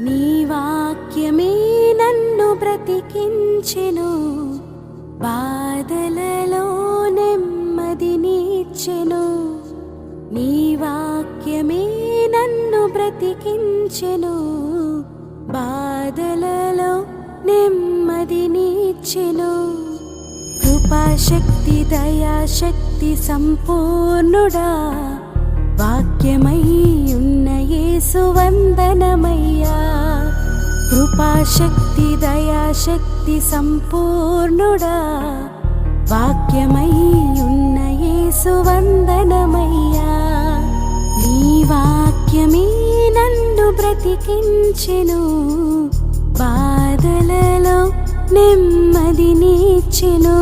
నీ వాక్యమే నన్ను బ్రతికించెను, బాధలలో నెమ్మదినిచ్చెను. నీ వాక్యమే నన్ను బ్రతికించెను, బాధలలో నెమ్మదినిచ్చెను. కృపాశక్తి దయాశక్తి సంపూర్ణుడా, వాక్యమై ఉన్న యేసు వందనమయ్యా. కృపాశక్తి దయాశక్తి సంపూర్ణుడా, వాక్యమై ఉన్న యేసు వందనమయ్యా. నీ వాక్యమే నన్ను బ్రతికించెను, బాధలలో నెమ్మదినిచ్చెను.